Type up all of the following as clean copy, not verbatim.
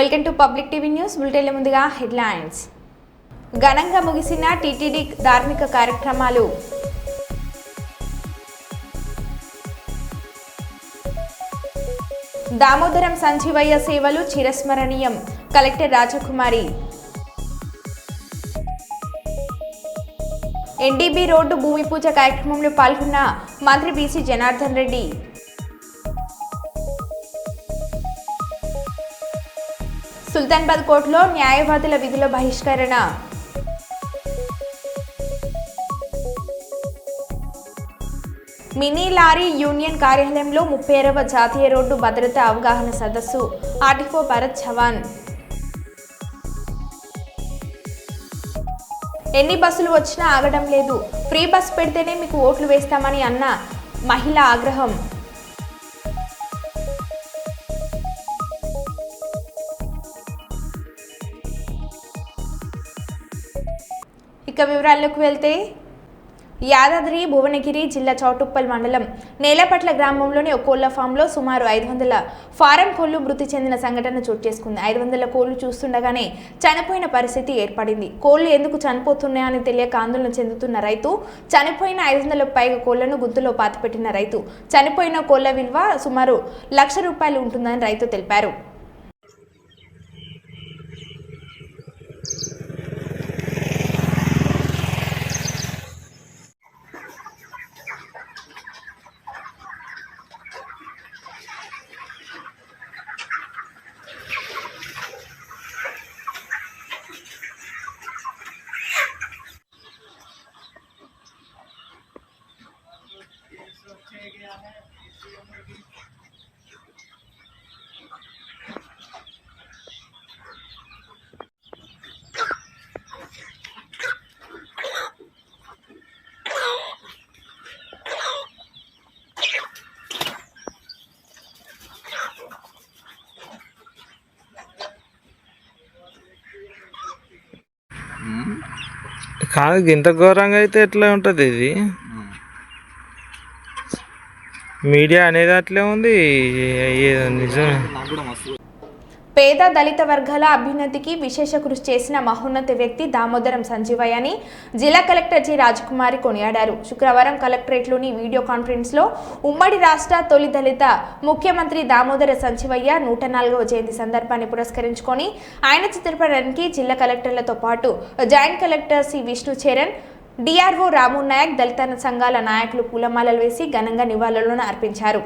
Welcome to public TV news. బులెటిన్ల ముందుగా headlines. ఘనంగా ముగిసిన టీటీడీ ధార్మిక కార్యక్రమాలు. దామోదరం సంజీవయ్య సేవలు చిరస్మరణీయం. కలెక్టర్ రాజకుమారి. ఎన్డీబీ రోడ్డు భూమి పూజ కార్యక్రమంలో పాల్గొన్న మంత్రి బీసీ జనార్దన్ రెడ్డి. సుల్తాన్బాద్ కోర్టులో న్యాయవాదుల విధుల బహిష్కరణ. మినీ లారీ యూనియన్ కార్యాలయంలో 36వ జాతీయ రోడ్డు భద్రతా అవగాహన సదస్సు. ఆర్టీఓ భరత్ చవాన్. ఎన్ని బస్సులు వచ్చినా ఆగడం లేదు, ఫ్రీ బస్ పెడితేనే మీకు ఓట్లు వేస్తామని అన్న మహిళ ఆగ్రహం. ఇక వివరాల్లోకి వెళ్తే, యాదాద్రి భువనగిరి జిల్లా చౌటుప్పల్ మండలం నేలపట్ల గ్రామంలోని ఒక కోళ్ల ఫామ్లో సుమారు 500 ఫారం కోళ్లు మృతి చెందిన సంఘటన చోటు చేసుకుంది. 500 కోళ్లు చూస్తుండగానే చనిపోయిన పరిస్థితి ఏర్పడింది. కోళ్లు ఎందుకు చనిపోతున్నాయని తెలియక ఆందోళన చెందుతున్న రైతు, చనిపోయిన 500లకు పైగా కోళ్లను గుంతులో పాతిపెట్టిన రైతు. చనిపోయిన కోళ్ల విలువ సుమారు ₹1,00,000 ఉంటుందని రైతు తెలిపారు. కాదు, ఇంత ఘోరంగా అయితే ఎట్లా ఉంటుంది? ఇది మీడియా అనేది అట్లే ఉంది. నిజమే. పేద దళిత వర్గాల అభ్యున్నతికి విశేష కృషి చేసిన మహోన్నత వ్యక్తి దామోదరం సంజీవయ్య అని జిల్లా కలెక్టర్ జి రాజకుమారి కొనియాడారు. శుక్రవారం కలెక్టరేట్లోని వీడియో కాన్ఫరెన్స్లో ఉమ్మడి రాష్ట్ర తొలి దళిత ముఖ్యమంత్రి దామోదర సంజీవయ్య 104వ జయంతి సందర్భాన్ని పురస్కరించుకొని ఆయన చిత్రపటానికి జిల్లా కలెక్టర్లతో పాటు joint collector C Vishnu Charan, DRO Ramu Nayak, దళిత సంఘాల నాయకులు పూలమాలలు వేసి ఘనంగా నివాళులను అర్పించారు.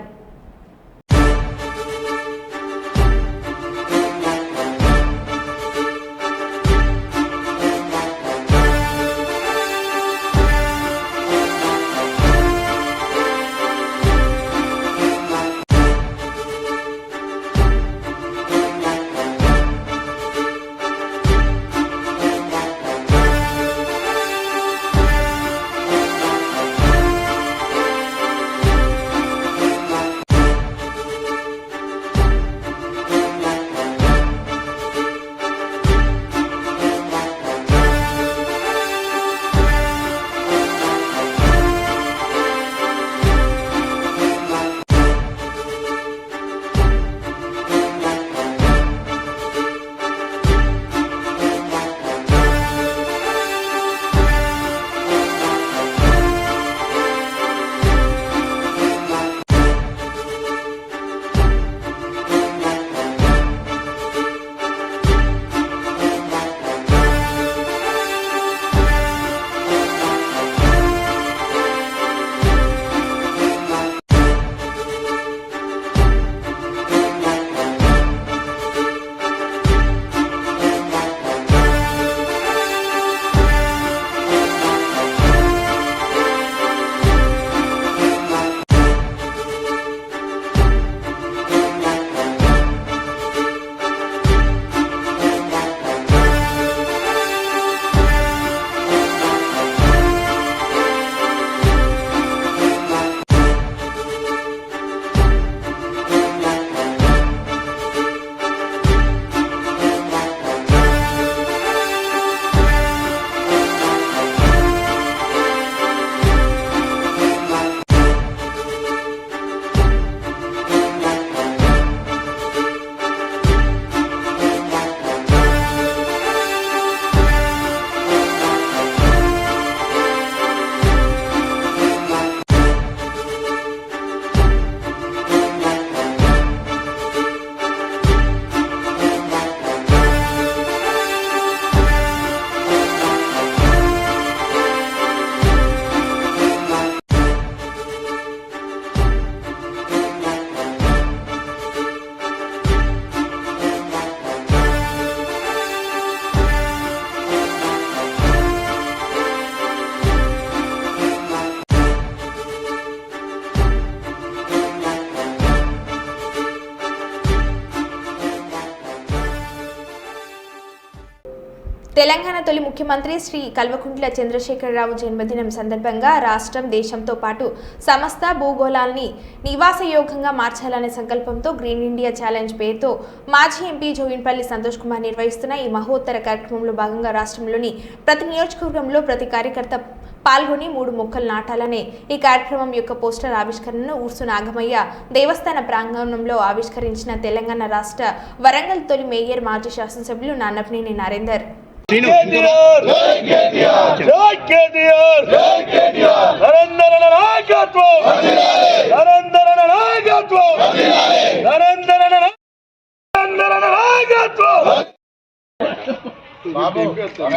తెలంగాణ తొలి ముఖ్యమంత్రి శ్రీ కల్వకుంట్ల చంద్రశేఖరరావు జన్మదినం సందర్భంగా రాష్ట్రం దేశంతో పాటు సమస్త భూగోళాన్ని నివాసయోగ్యంగా మార్చాలనే సంకల్పంతో గ్రీన్ ఇండియా ఛాలెంజ్ పేరుతో మాజీ ఎంపీ జోగిన్పల్లి సంతోష్ కుమార్ నిర్వహిస్తున్న ఈ మహోత్తర కార్యక్రమంలో భాగంగా రాష్ట్రంలోని ప్రతి నియోజకవర్గంలో ప్రతి కార్యకర్త పాల్గొని 3 మొక్కలు నాటాలనే ఈ కార్యక్రమం యొక్క పోస్టర్ ఆవిష్కరణను ఊర్సు నాగమయ్య దేవస్థాన ప్రాంగణంలో ఆవిష్కరించిన తెలంగాణ రాష్ట్ర వరంగల్ తొలి మేయర్ మాజీ శాసనసభ్యులు నాన్నపనేని నరేందర్.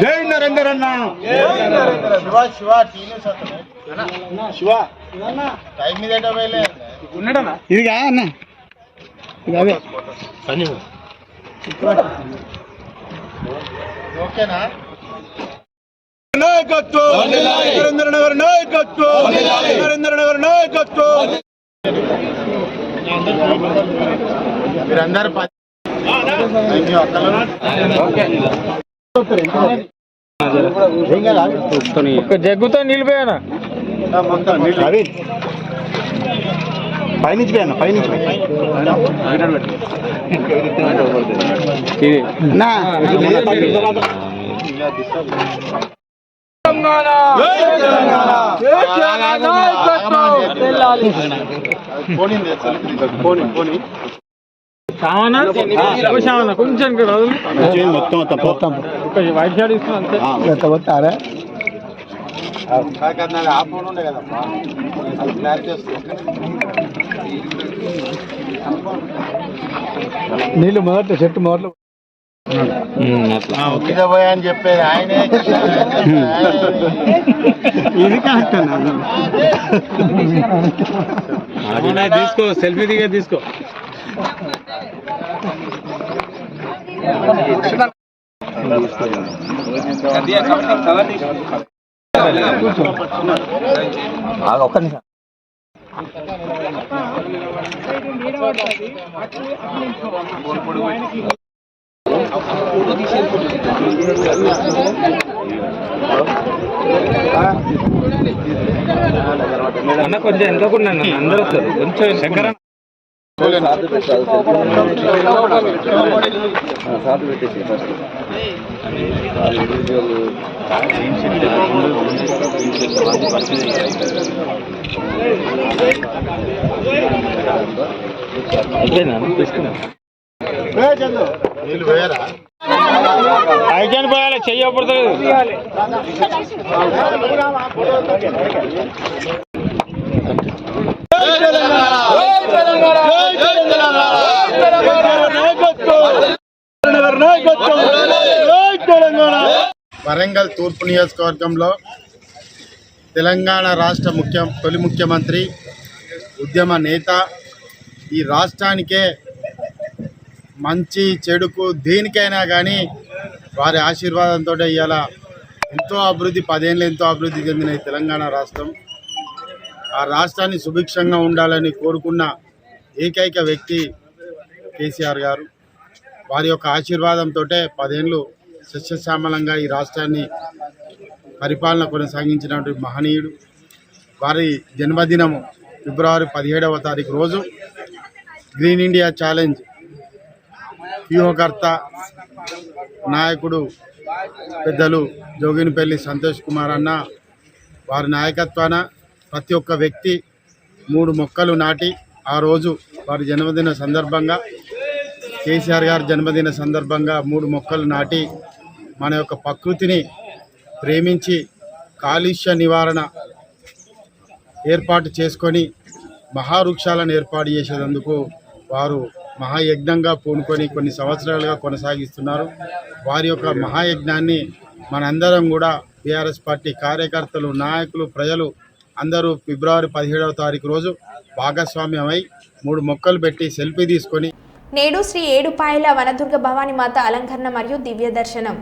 జై నరేందర్ అన్న శివ శివ టైం మీద ఉన్నాడన్నా ఇది కా అన్న ఇది అదే ఓకేనా నాయకత్వం నరేంద్ర నగర్ నాయకత్వం నరేంద్ర నగర్ నాయకత్వం మీరందరూ జగ్గుతో నిలిపోయానా పైనుంచి పోయాను పైనుంచి కొంచెం మొత్తం వైట్ షాట్ ఇస్తున్నా ఆ ఫోన్ ఉండే కదమ్మా అది క్లారిటీ వస్తుంది. నీళ్ళు మొదట చెట్టు మొదలు మీద పోయా అని చెప్పేది ఆయనే. ఇది కరెక్ట్ తీసుకో సెల్ఫీ దిగే తీసుకో. ఒక్క నిమిషం అన్న కొంచెం ఎంతకుండా అందరూ వస్తారు కొంచెం శంకర ఐజన్ పోయాలి చెయ్యబడుతుంది. వరంగల్ తూర్పు నియోజకవర్గంలో తెలంగాణ రాష్ట్ర తొలి ముఖ్యమంత్రి ఉద్యమ నేత ఈ రాష్ట్రానికే మంచి చెడుకు దేనికైనా కానీ వారి ఆశీర్వాదంతో ఇవాళ ఎంతో అభివృద్ధి 10 ఏళ్ళు ఎంతో అభివృద్ధి చెందిన ఈ తెలంగాణ రాష్ట్రం ఆ రాష్ట్రాన్ని సుభిక్షంగా ఉండాలని కోరుకున్న ఏకైక వ్యక్తి కేసీఆర్ గారు. వారి యొక్క ఆశీర్వాదంతో 10 ఏళ్ళు సస్యశ్యామలంగా ఈ రాష్ట్రాన్ని పరిపాలన కొనసాగించినటువంటి మహనీయుడు. వారి జన్మదినము ఫిబ్రవరి 17వ తారీఖు రోజు గ్రీన్ ఇండియా ఛాలెంజ్ వ్యూహకర్త నాయకుడు పెద్దలు జోగినిపల్లి సంతోష్ కుమార్ అన్న వారి నాయకత్వాన ప్రతి ఒక్క వ్యక్తి 3 మొక్కలు నాటి ఆ రోజు వారి జన్మదిన సందర్భంగా కేసీఆర్ గారి జన్మదిన సందర్భంగా 3 మొక్కలు నాటి మన యొక్క ప్రకృతిని ప్రేమించి కాలుష్య నివారణ ఏర్పాటు చేసుకొని మహావృక్షాలను ఏర్పాటు చేసేందుకు వారు మహాయజ్ఞంగా పూనుకొని కొన్ని సంవత్సరాలుగా కొనసాగిస్తున్నారు. వారి యొక్క మహాయజ్ఞాన్ని మనందరం కూడా బీఆర్ఎస్ పార్టీ కార్యకర్తలు, నాయకులు, ప్రజలు అందరూ ఫిబ్రవరి 17వ తారీఖు రోజు భాగస్వామ్యమై 3 మొక్కలు పెట్టి సెల్ఫీ తీసుకొని నేడు శ్రీ ఏడుపాయల వనదుర్గ భవానీ మాత అలంకరణ మరియు దివ్య దర్శనం.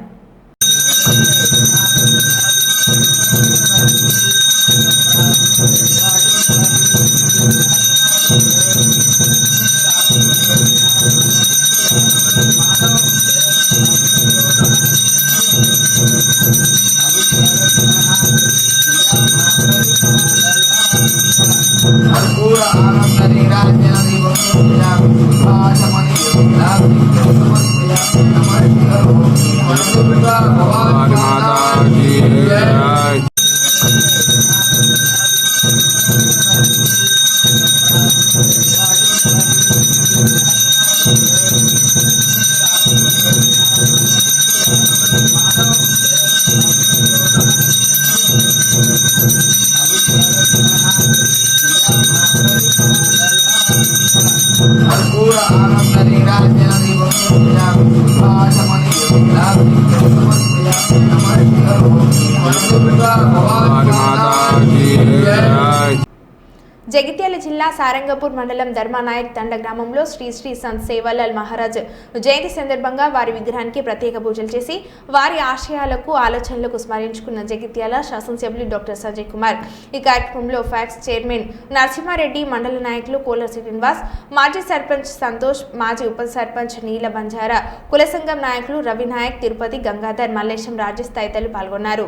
జగిత్యాల జిల్లా సారంగపూర్ మండలం ధర్మానాయక్ తండ గ్రామంలో శ్రీ శ్రీ సంత్ సేవాలాల్ మహారాజ్ జయంతి సందర్భంగా వారి విగ్రహానికి ప్రత్యేక పూజలు చేసి వారి ఆశయాలకు ఆలోచనలకు స్మరించుకున్న జగిత్యాల శాసనసభ్యులు డాక్టర్ సంజయ్ కుమార్. ఈ కార్యక్రమంలో ఫ్యాక్స్ చైర్మన్ నరసింహారెడ్డి, మండల నాయకులు కోల శ్రీనివాస్, మాజీ సర్పంచ్ సంతోష్, మాజీ ఉప సర్పంచ్ నీల బంజారా, కుల సంఘం నాయకులు రవినాయక్, తిరుపతి, గంగాధర్, మల్లేశం, రాజేష్ తదితరులు పాల్గొన్నారు.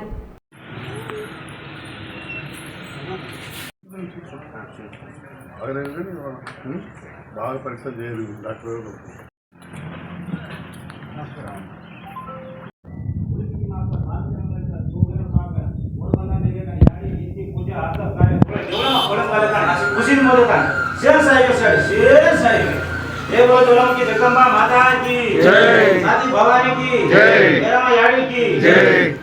బాగా పరీక్ష చేయరు డాక్టర్ जगदम्बा माता की जय, साथी भवानी की जय, मेरा याड़ी की जय.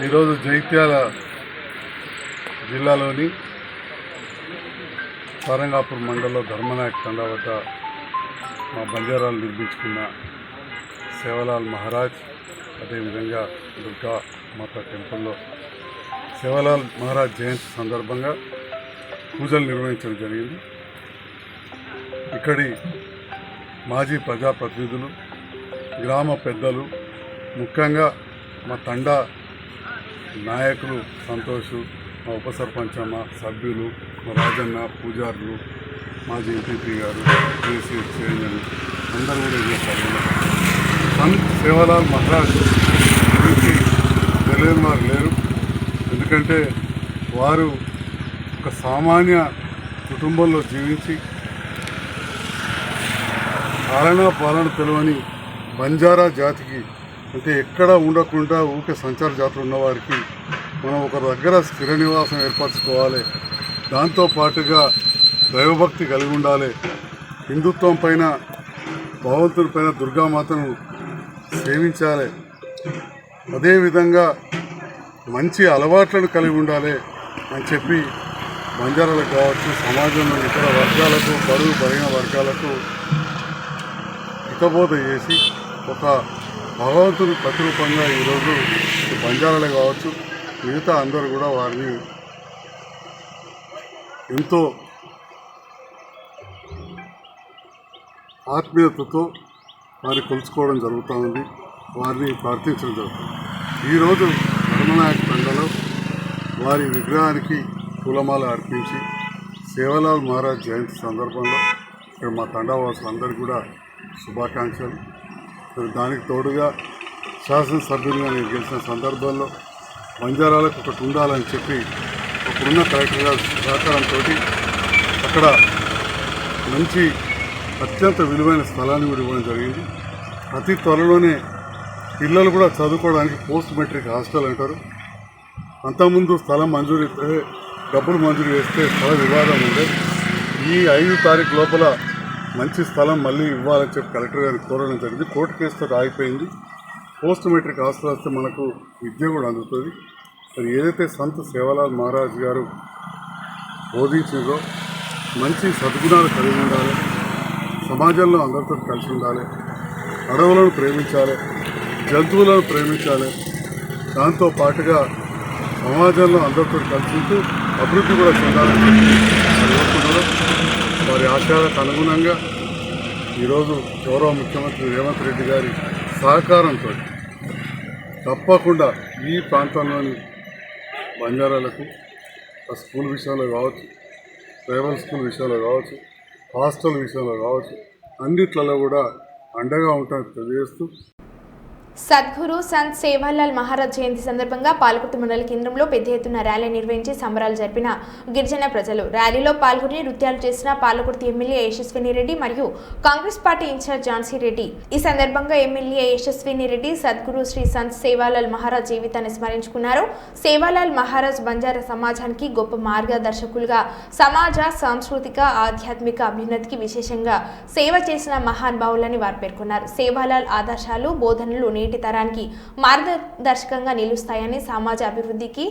ఈరోజు జగిత్యాల జిల్లాలోని సారంగాపూర్ మండలంలో ధర్మనాయక్ తండా వద్ద మా బంజారాలు నిర్మించుకున్న సేవలాల్ మహారాజ్, అదేవిధంగా దుర్గా మాత టెంపుల్లో సేవలాల్ మహారాజ్ జయంతి సందర్భంగా పూజలు నిర్వహించడం జరిగింది. ఇక్కడి మాజీ ప్రజాప్రతినిధులు, గ్రామ పెద్దలు, ముఖ్యంగా మా తండా నాయకులు సంతోష్, మా ఉప సర్పంచమ్మ, సభ్యులు, మా రాజన్న, పూజారులు, మాజీ ఎంపీపీ గారు, జేసీ చైర్మన్ అందరూ కూడా ఇదే పాల్గొన్నారు. సంత్ సేవాలాల్ మహారాజ్ గురించి తెలియని వారు లేరు. ఎందుకంటే వారు ఒక సామాన్య కుటుంబంలో జీవించి పాలన తెలియని బంజారా జాతికి, అంటే ఎక్కడ ఉండకుండా ఊరికే సంచార జాతులు ఉన్నవారికి మనం ఒక దగ్గర స్థిర నివాసం ఏర్పరచుకోవాలి. దాంతోపాటుగా దైవభక్తి కలిగి ఉండాలి. హిందుత్వం పైన, భగవంతుని పైన, దుర్గామాతను సేవించాలి. అదేవిధంగా మంచి అలవాట్లను కలిగి ఉండాలి అని చెప్పి బంజారాలకు కావచ్చు, సమాజంలో ఇతర వర్గాలకు, బడుగు బలహీన వర్గాలకు హితబోధ చేసి ఒక భగవంతుని ప్రతిరూపంగా ఈరోజు బంజారాలే కావచ్చు, మిగతా అందరూ కూడా వారిని ఎంతో ఆత్మీయతతో వారిని కొలుచుకోవడం జరుగుతూ ఉంది, వారిని ప్రార్థించడం జరుగుతుంది. ఈరోజు ధర్మనాయక్ తండలో వారి విగ్రహానికి పూలమాల అర్పించి సేవలాల్ మహారాజ్ జయంతి సందర్భంగా ఇక్కడ మా తండావాసులందరికీ కూడా శుభాకాంక్షలు. దానికి తోడుగా శాసనసభ్యులుగా నేను గెలిచిన సందర్భంలో బంజారాలకు ఒకటి ఉండాలని చెప్పి అప్పుడున్న కలెక్టర్ గారి సహకారంతో అక్కడ మంచి అత్యంత విలువైన స్థలాన్ని కూడా ఇవ్వడం జరిగింది. అతి త్వరలోనే పిల్లలు కూడా చదువుకోవడానికి పోస్ట్ మెట్రిక్ హాస్టల్ అంటారు. అంతకుముందు స్థలం మంజూరు డబ్బులు మంజూరు చేస్తే స్థల వివాదం ఉండే. ఈ 5 తారీఖు లోపల మంచి స్థలం మళ్ళీ ఇవ్వాలని చెప్పి కలెక్టర్ గారికి కోరడం జరిగింది. కోర్టు కేసుతో ఆగిపోయింది. పోస్ట్ మెట్రిక్ హాస్టల్ వస్తే మనకు విద్య కూడా అందుతుంది. మరి ఏదైతే సంత్ సేవాలాల్ మహారాజ్ గారు బోధించిందో మంచి సద్గుణాలు కలిగి ఉండాలి, సమాజంలో అందరితో కలిసి ఉండాలి, అడవులను ప్రేమించాలి, జంతువులను ప్రేమించాలి, దాంతో పాటుగా సమాజంలో అందరితో కలిసి ఉంటూ అభివృద్ధి కూడా చెందాలని కోరుకుంటున్నారు. వారి ఆశయాలకు అనుగుణంగా ఈరోజు గౌరవ ముఖ్యమంత్రి రేవంత్ రెడ్డి గారి సహకారంతో తప్పకుండా ఈ ప్రాంతంలోని బంజారాలకు స్కూల్ విషయంలో కావచ్చు, ట్రైబల్ స్కూల్ విషయంలో కావచ్చు, హాస్టల్ విషయంలో కావచ్చు, అన్నిట్లలో కూడా అండగా ఉంటామని తెలియజేస్తూ సద్గురు సంత్ సేవాలాల్ మహారాజ్ జయంతి సందర్భంగా పాలకుర్తి మండల కేంద్రంలో పెద్ద ఎత్తున ర్యాలీ నిర్వహించి సంబరాలు జరిపిన గిరిజన ప్రజలు. ర్యాలీలో పాల్గొని నృత్యాలు చేసిన పాలకుర్తి ఎమ్మెల్యే యశస్విని రెడ్డి మరియు కాంగ్రెస్ పార్టీ ఇన్ఛార్జ్ ఝాన్సీ రెడ్డి. ఈ సందర్భంగా ఎమ్మెల్యే యశస్విని రెడ్డి సద్గురు శ్రీ సంత్ సేవాలాల్ మహారాజ్ జీవితాన్ని స్మరించుకున్నారు. సేవాలాల్ మహారాజ్ బంజారా సమాజానికి గొప్ప మార్గదర్శకులుగా సమాజ సాంస్కృతిక ఆధ్యాత్మిక అభ్యున్నతికి విశేషంగా సేవ చేసిన మహానుభావులని వారు పేర్కొన్నారు. సేవాలాల్ ఆదర్శాలు బోధనలు నేటి తరానికి మార్గదర్శకంగా నిలుస్తాయని సమాజ అభివృద్ధికి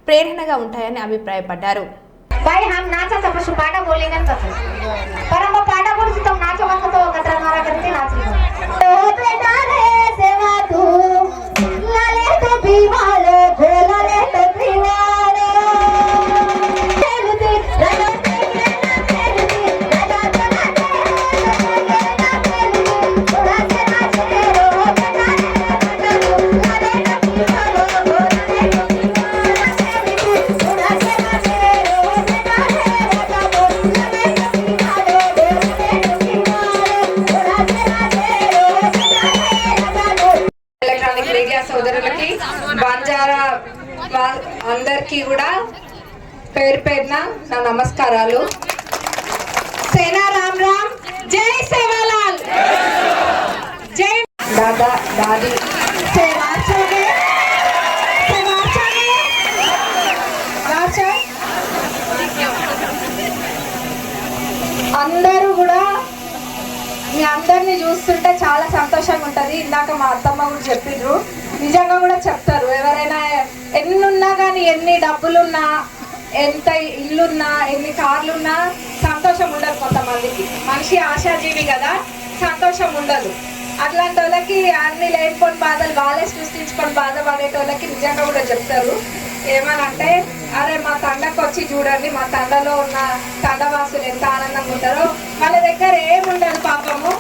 ప్రేరణగా ఉంటాయని అభిప్రాయపడ్డారు. भाई हम नाचा तो पशु पाटा बोलेंगे ना पर हम पाटा बोल तो नाचो मत तो कतरा मारा करते नाच तो बेटा रे सेवा तू लाले तो बीमारे लाले तो बीमारे चलते रगते रगा तना थोड़ा से नाचे रो बेटा लाले तो ఎలక్ట్రానిక్ మీడియా సోదరులకి బంజారా అందరికీ కూడా పేరు పేరున నా నమస్కారాలు. సేనా రామ్ రామ్, జై సేవాలాల్, జై దాదా దాది అందరూ కూడా మీ అందరినీ చూస్తుంటే చాలా సంతోషంగా ఉంటుంది. ఇందాక మా అత్తమ్మ కూడా చెప్పిండ్రు, నిజంగా కూడా చెప్తారు. ఎవరైనా ఎన్నున్నా కానీ, ఎన్ని డబ్బులున్నా, ఎంత ఇల్లున్నా, ఎన్ని కార్లున్నా సంతోషం ఉండదు. కొంతమందికి మనిషి ఆశాజీవి కదా, సంతోషం ఉండదు. అట్లాంటి వాళ్ళకి అన్ని లేనిపోని బాధలు వాళ్ళే సృష్టించుకొని బాధపడేటోళ్ళకి నిజంగా కూడా చెప్తారు. ఏమనంటే, అరే మా తండకు వచ్చి చూడండి, మా తండలో ఉన్న తండవాసులు ఎంత ఆనందంగా ఉంటారో. వాళ్ళ దగ్గర ఏముండదు పాపము,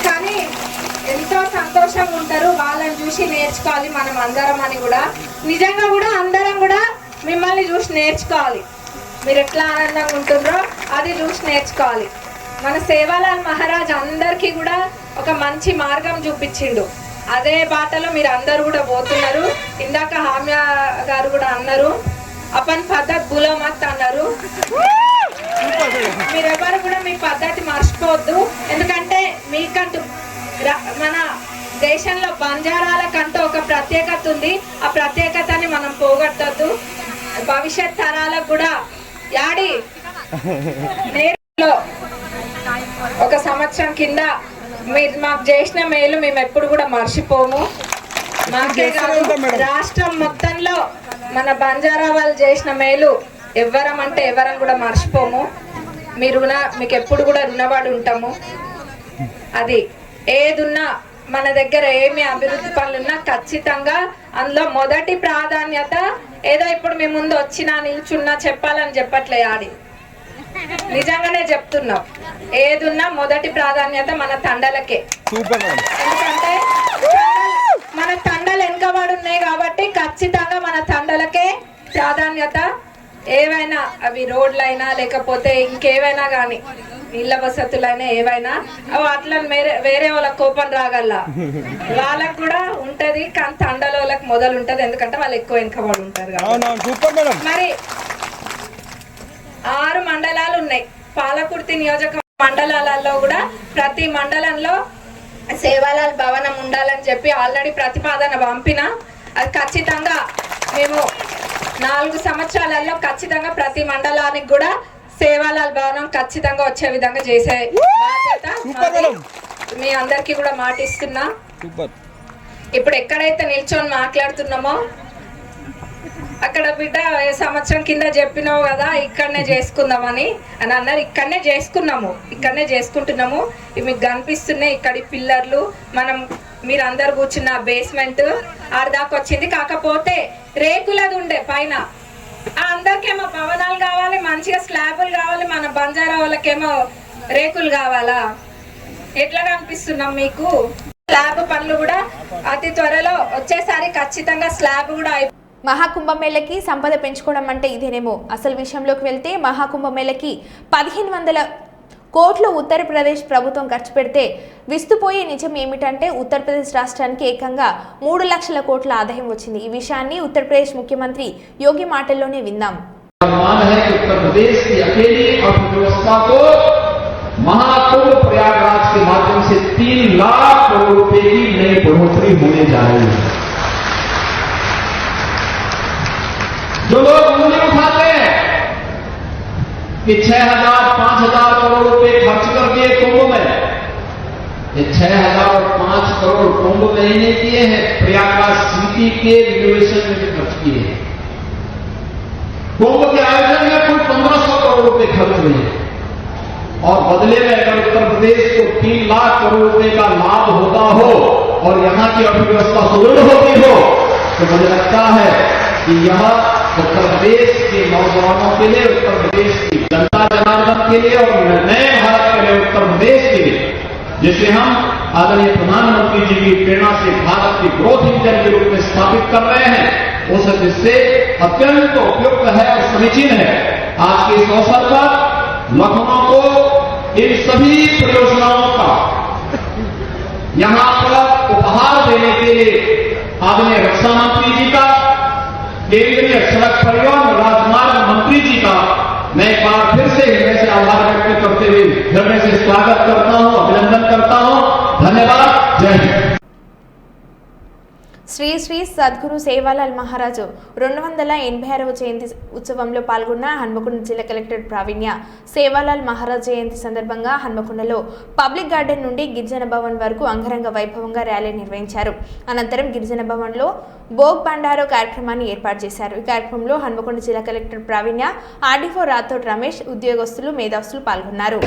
కానీ ఎంతో సంతోషంగా ఉంటారు. వాళ్ళని చూసి నేర్చుకోవాలి మనం అందరం అని కూడా. నిజంగా కూడా అందరం కూడా మిమ్మల్ని చూసి నేర్చుకోవాలి. మీరు ఎట్లా ఆనందంగా ఉంటుండ్రో అది చూసి నేర్చుకోవాలి. మన సేవాలాల్ మహారాజ్ అందరికీ కూడా ఒక మంచి మార్గం చూపించిండు. అదే బాటలో మీరు అందరూ కూడా పోతున్నారు. ఇందాక హామ్యా గారు కూడా అన్నారు, అపన్ పద్ధతి బులో మత్ అన్నారు. మీరెవరు కూడా మీ పద్ధతి మర్చిపోవద్దు. ఎందుకంటే మీకంటూ మన దేశంలో బంజారాలకంటూ ఒక ప్రత్యేకత ఉంది. ఆ ప్రత్యేకతని మనం పోగొట్టద్దు. భవిష్యత్ తరాలకు కూడా యాడి నేరులో ఒక సంవత్సరం కింద మీరు మాకు చేసిన మేలు మేము ఎప్పుడు కూడా మర్చిపోము. మాకే కాదు, రాష్ట్రం మొత్తంలో మన బంజారా వాళ్ళు చేసిన మేలు ఎవరం అంటే ఎవరం కూడా మర్చిపోము. మీకు ఎప్పుడు కూడా రుణపడి ఉంటాము. అది ఏదున్నా మన దగ్గర ఏమి అభివృద్ధి పనులున్నా ఖచ్చితంగా అందులో మొదటి ప్రాధాన్యత ఏదో ఇప్పుడు మీ ముందు వచ్చినా నిల్చున్నా చెప్పాలని చెప్పట్లే, ఆడి నిజంగానే చెప్తున్నాం. ఏదున్నా మొదటి ప్రాధాన్యత మన తండలకే. ఎందుకంటే మన తండలు వెనుకబడి ఉన్నాయి కాబట్టి ఖచ్చితంగా మన తండలకే ప్రాధాన్యత. ఏవైనా అవి రోడ్లైనా లేకపోతే ఇంకేవైనా కానీ నీళ్ళ వసతులైనా ఏవైనా అట్లా వేరే వాళ్ళకి కోపం రాగల్లా, వాళ్ళకు కూడా ఉంటది. కానీ తండల వాళ్ళకి మొదలు ఉంటది, ఎందుకంటే వాళ్ళు ఎక్కువ వెనుకబడి ఉంటారు కాబట్టి. మరి 6 మండలాలు ఉన్నాయి పాలకుర్తి నియోజక మండలాలలో కూడా. ప్రతి మండలంలో సేవాలాల్ భవనం ఉండాలని చెప్పి ఆల్రెడీ ప్రతిపాదన పంపిన. అది ఖచ్చితంగా మేము 4 సంవత్సరాలలో ఖచ్చితంగా ప్రతి మండలానికి కూడా సేవాలాల్ భవనం ఖచ్చితంగా వచ్చే విధంగా చేసే బాధ్యత మీ అందరికీ కూడా మాటిస్తున్నా. ఇప్పుడు ఎక్కడైతే నిల్చొని మాట్లాడుతున్నామో అక్కడ బిడ్డ సంవత్సరం కింద చెప్పినావు కదా ఇక్కడనే చేసుకుందామని అని అన్నారు. ఇక్కడనే చేసుకున్నాము, ఇక్కడనే చేసుకుంటున్నాము. ఇవి మీకు కనిపిస్తున్నాయి, ఇక్కడి పిల్లర్లు, మీరు అందరు కూర్చున్న బేస్మెంట్ ఆడదాకా వచ్చింది. కాకపోతే రేకులది ఉండే పైన. అందరికేమో భవనాలు కావాలి, మంచిగా స్లాబులు కావాలి, మన బంజారా వాళ్ళకేమో రేకులు కావాలా? ఎట్లా కనిపిస్తున్నాం మీకు? స్లాబ్ పనులు కూడా అతి త్వరలో వచ్చేసారి ఖచ్చితంగా స్లాబ్ కూడా మహాకుంభమేళకి సంపద పెంచుకోవడం అంటే ఇదేనేమో. అసలు విషయంలోకి వెళ్తే మహాకుంభమేళకి 1500 కోట్లు ఉత్తరప్రదేశ్ ప్రభుత్వం ఖర్చు పెడితే విస్తుపోయే నిజం ఏమిటంటే ఉత్తరప్రదేశ్ రాష్ట్రానికి ఏకంగా 3 లక్షల కోట్ల ఆదాయం వచ్చింది. ఈ విషయాన్ని ఉత్తరప్రదేశ్ ముఖ్యమంత్రి యోగి మాటల్లోనే విందాం. उत्तर प्रदेश की अकेली अर्थव्यवस्था को महाकुंभ प्रयागराज के माध्यम से 3 लाख करोड़ रुपए की नई बढ़ोतरी होने जा रही है। जो लोग उंगली उठाते हैं कि 6,000 5,000 करोड़ रुपए खर्च कर दिए कुंभ में, ये 6,000 और 5 करोड़ कुंभ में ही नहीं किए हैं, प्रयागराज सिटी के रिनोवेशन में भी खर्च किए हैं। कुंभ के आयोजन में कुल 1,500 करोड़ रुपए खर्च हुए हैं और बदले में अगर उत्तर प्रदेश को 3 लाख करोड़ रुपए का लाभ होता हो और यहां की अर्थव्यवस्था सुदृढ़ होती हो तो मुझे लगता है कि यह उत्तर प्रदेश के नौजवानों के लिए, उत्तर प्रदेश की जनता जनार्दन के लिए और नए भारत के लिए, उत्तर प्रदेश के लिए जिसे हम आदरणीय प्रधानमंत्री जी की प्रेरणा से भारत की ग्रोथ इंजन के रूप में स्थापित कर रहे हैं, उस दृष्टि से अत्यंत उपयुक्त है और समीचीन है। आज के इस अवसर पर लखनऊ को इन सभी परियोजनाओं का यहां पर उपहार देने के लिए आदरणीय रक्षा मंत्री जी का, केंद्रीय सड़क परिवहन राजमार्ग मंत्री जी का मैं एक बार फिर से हृदय से आभार व्यक्त करते हुए हृदय से स्वागत करता हूं, अभिनंदन करता हूं। धन्यवाद। जय हिंद। శ్రీ శ్రీ సద్గురు సేవాలాల్ మహారాజు 286వ జయంతి ఉత్సవంలో పాల్గొన్న హన్మకొండ జిల్లా కలెక్టర్ ప్రావీణ్య సేవాలాల్ మహారాజ్ జయంతి సందర్భంగా హన్మకొండలో పబ్లిక్ గార్డెన్ నుండి గిరిజన భవన్ వరకు అంగరంగ వైభవంగా ర్యాలీ నిర్వహించారు. అనంతరం గిరిజన భవన్లో భోగ్ బండారో కార్యక్రమాన్ని ఏర్పాటు చేశారు. ఈ కార్యక్రమంలో హన్మకొండ జిల్లా కలెక్టర్ ప్రావీణ్య, ఆర్డీఓ రాథోడ్ రమేష్, ఉద్యోగస్తులు, మేధావులు పాల్గొన్నారు.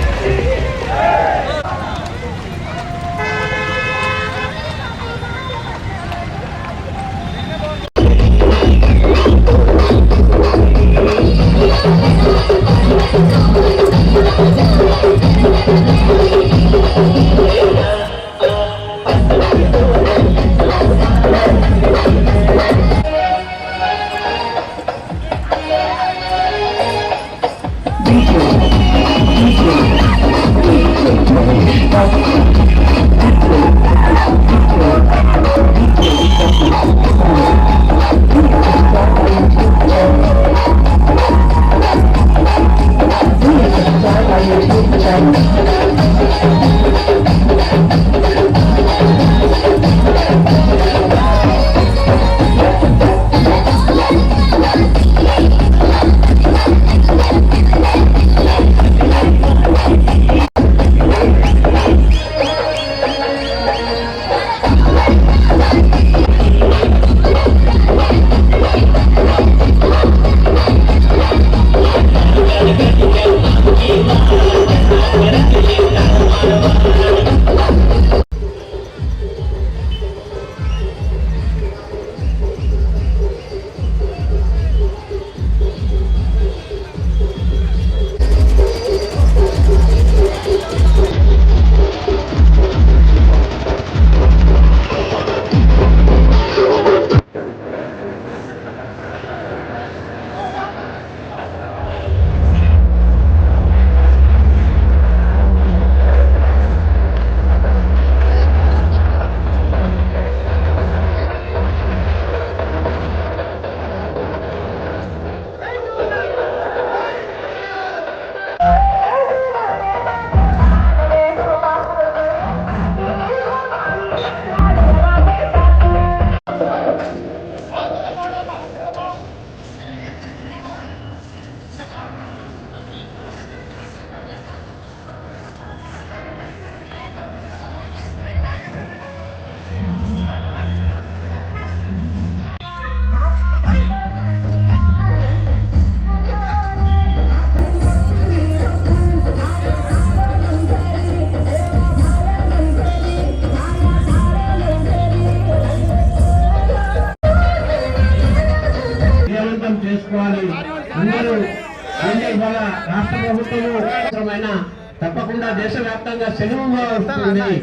తప్పకుండా దేశవ్యాప్తంగా సెలవుగా వస్తుంది.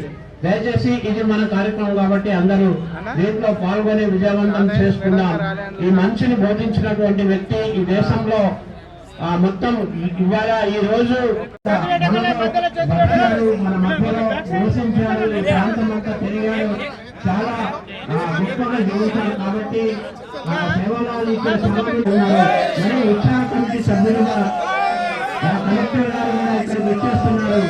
దయచేసి ఇది మన కార్యక్రమం కాబట్టి అందరూ దీంట్లో పాల్గొని విజయవంతం చేసుకుందాం. ఈ మంచిని బోధించినటువంటి వ్యక్తి ఈ దేశంలో మొత్తం ఇవాళ ఈ రోజు మన మధ్యలో నివసించారు, ఈ ప్రాంతం అంతా తిరిగారు, చాలా గొప్పగా జీవించారు. కాబట్టి ఆ సేవలు ఇక్కడ సమర్పిస్తున్నారు. మరి ఉత్సాహ కమిటీ సభ్యులుగా కలెక్టర్ గారు కూడా ఇక్కడ వచ్చేస్తున్నారు.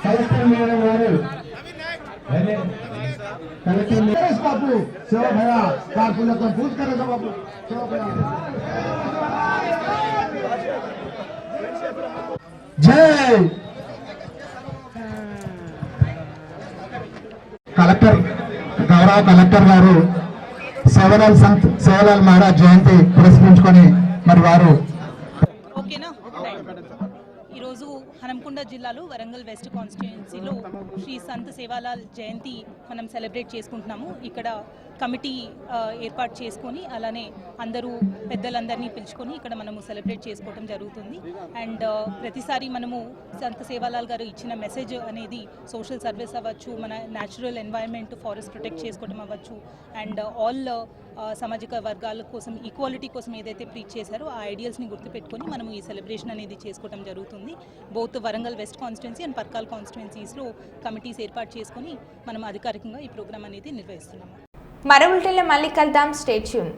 కలెక్టర్ మేడం గారు बापू सेवा भया कारकुल पूछ करेगा बापू जय कलेक्टर गौरव कलेक्टर गारू सेवलाल संत सेवलाल महाराज जयंती पुरस्कరించుకొని మరి వారు ఓకేనా ఈరోజు హనంకొండ జిల్లాలో వరంగల్ వెస్ట్ కాన్స్టిట్యుయెన్సీలో శ్రీ సంత్ సేవాలాల్ జయంతి మనం సెలబ్రేట్ చేసుకుంటున్నాము. ఇక్కడ కమిటీ ఏర్పాటు చేసుకొని అలానే అందరూ పెద్దలందరినీ పిలుచుకొని ఇక్కడ మనము సెలబ్రేట్ చేసుకోవడం జరుగుతుంది. అండ్ ప్రతిసారి మనము సంత్ సేవాలాల్ గారు ఇచ్చిన మెసేజ్ అనేది సోషల్ సర్వీస్ అవ్వచ్చు, మన న్యాచురల్ ఎన్వైరన్మెంట్ ఫారెస్ట్ ప్రొటెక్ట్ చేసుకోవడం అవ్వచ్చు, అండ్ ఆల్ సామాజిక వర్గాల కోసం ఈక్వాలిటీ కోసం ఏదైతే ప్రీచ్ చేశారో ఆ ఐడియల్స్ని గుర్తుపెట్టుకొని మనము ఈ సెలబ్రేషన్ అనేది చేసుకోవడం జరుగుతుంది. Both Warangal west constituency and Parkal కాన్స్టిట్యుయెన్సీస్లో కమిటీస్ ఏర్పాటు చేసుకొని మనం అధికారికంగా ఈ ప్రోగ్రామ్ అనేది నిర్వహిస్తున్నాము. మరో బులెటిన్లో మళ్ళీ కలుద్దాం. Stay tune.